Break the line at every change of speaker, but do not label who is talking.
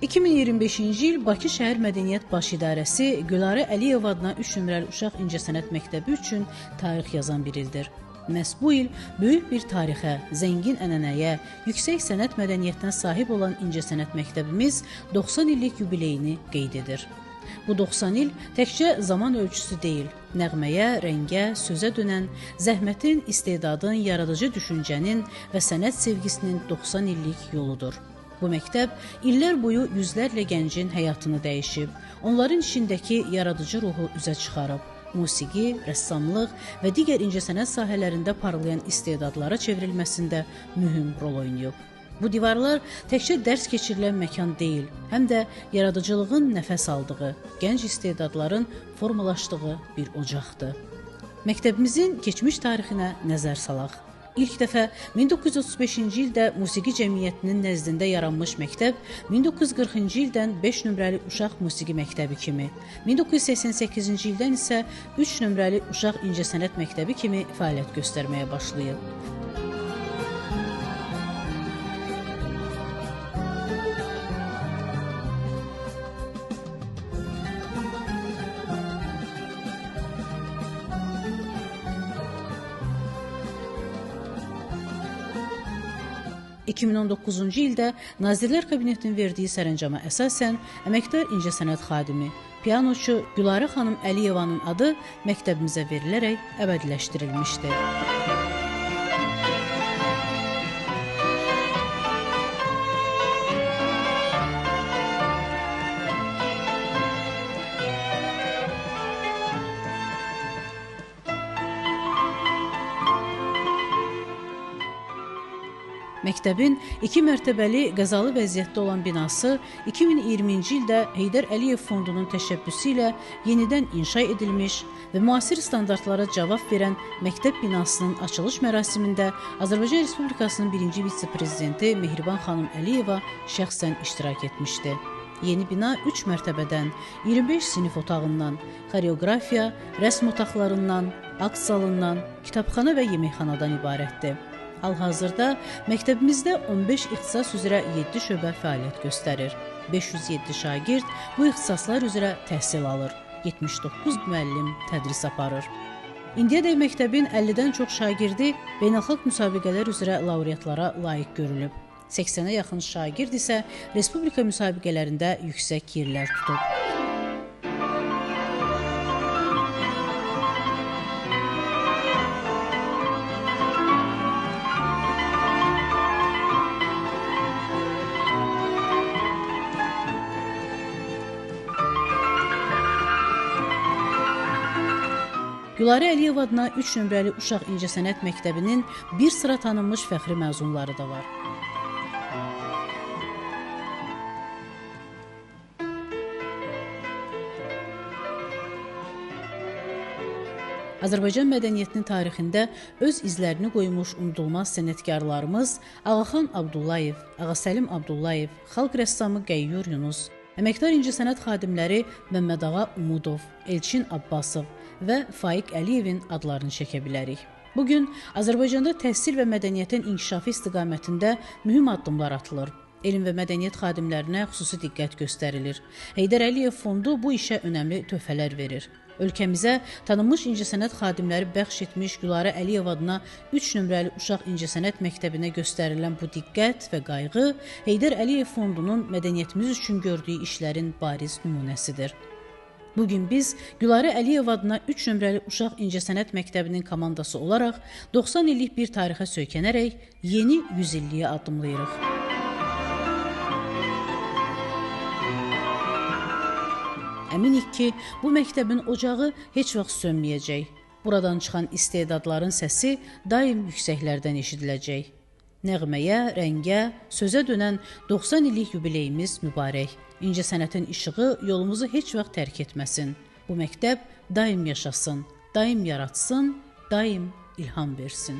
2025-ci il Bakı Şəhər Mədəniyyət Baş İdarəsi Gülarə Əliyeva adına 3 nömrəli Uşaq İncəsənət Məktəbi üçün tarix yazan bir ildir. Məhz bu il böyük bir tarixə, zəngin ənənəyə, yüksək sənət mədəniyyətinə sahib olan İncəsənət Məktəbimiz 90 illik yubileyini qeyd edir. Bu 90 il təkcə zaman ölçüsü deyil, nəğməyə, rəngə, sözə dönən, zəhmətin, istedadın, yaradıcı düşüncənin və sənət sevgisinin 90 illik yoludur. Bu məktəb illər boyu yüzlərlə gəncin həyatını dəyişib, onların içindəki yaradıcı ruhu üzə çıxarıb, musiqi, rəssamlıq və digər incəsənət sahələrində parlayan istedadlara çevrilməsində mühüm rol oynayıb. Bu divarlar təkcə dərs keçirilən məkan deyil, həm də yaradıcılığın nəfəs aldığı, gənc istedadların formalaşdığı bir ocaqdır. Məktəbimizin keçmiş tarixinə nəzər salaq. İlk dəfə 1935-ci ildə Musiqi Cəmiyyətinin nəzdində yaranmış məktəb 1940-cı ildən 5 nömrəli Uşaq Musiqi Məktəbi kimi, 1988-ci ildən isə 3 nömrəli Uşaq İncəsənət Məktəbi kimi fəaliyyət göstərməyə başlayıb. – 2019-cu ildə Nazirlər Kabinetinin verdiyi sərəncama əsasən əməkdar incəsənət xadimi, pianoçu Gülarə xanım Əliyevanın adı məktəbimizə verilərək əbədiləşdirilmişdir. Məktəbin 2 mərtəbəli qəzalı vəziyyətdə olan binası 2020-ci ildə Heydər Əliyev Fondunun təşəbbüsü ilə yenidən inşa edilmiş və müasir standartlara cavab verən məktəb binasının açılış mərasimində Azərbaycan Respublikasının 1-ci vitse-prezidenti Mehriban xanım Əliyeva şəxsən iştirak etmişdi. Yeni bina 3 mərtəbədən, 25 sinif otağından, xoreografiya, rəsm otaqlarından, akt zalından, kitabxana və yeməkxanadan ibarətdir. Hal-hazırda məktəbimizdə 15 ixtisas üzrə 7 şöbə fəaliyyət göstərir. 507 şagird bu ixtisaslar üzrə təhsil alır. 79 müəllim tədris aparır. İndiyədək məktəbin 50-dən çox şagirdi beynəlxalq müsabiqələr üzrə laureatlara layiq görülüb. 80-ə yaxın şagird isə respublika müsabiqələrində yüksək yerlər tutub. Gülarə Əliyeva adına 3 nömrəli Uşaq İncəsənət Məktəbinin bir sıra tanınmış fəxri məzunları da var. Azərbaycan mədəniyyətinin tarixində öz izlərini qoymuş unudulmaz sənətkarlarımız Ağaxan Abdullayev, Ağasəlim Abdullayev, xalq rəssamı Qəyyur Yunus, əməkdar incəsənət xadimləri Məmmədağa Umudov, Elçin Abbasov və Faiq Əliyevin adlarını çəkə bilərik. Bugün Azərbaycanda təhsil və mədəniyyətin inkişafı istiqamətində mühüm addımlar atılır. Elm və mədəniyyət xadimlərinə xüsusi diqqət göstərilir. Heydər Əliyev Fondu bu işə önəmli töhfələr verir. Ölkəmizə tanınmış incəsənət xadimləri bəxş etmiş Gülarə Əliyev adına 3 nömrəli Uşaq İncəsənət Məktəbinə göstərilən bu diqqət və qayğı Heydər Əliyev Fondunun mədəniyyətimiz üçün gördüyü işlərin bariz nümunəsidir. Bugün biz Gülarə Əliyev adına 3 nömrəli Uşaq İncəsənət Məktəbinin komandası olaraq 90 illik bir tarixə söykənərək yeni 100 illiyə addımlayırıq. Əminik ki, bu məktəbin ocağı heç vaxt sönməyəcək. Buradan çıxan istedadların səsi daim yüksəklərdən eşidiləcək. Nəğməyə, rəngə, sözə dönən 90 illik yubileyimiz mübarək. İncəsənətin işığı yolumuzu heç vaxt tərk etməsin. Bu məktəb daim yaşasın, daim yaratsın, daim ilham versin.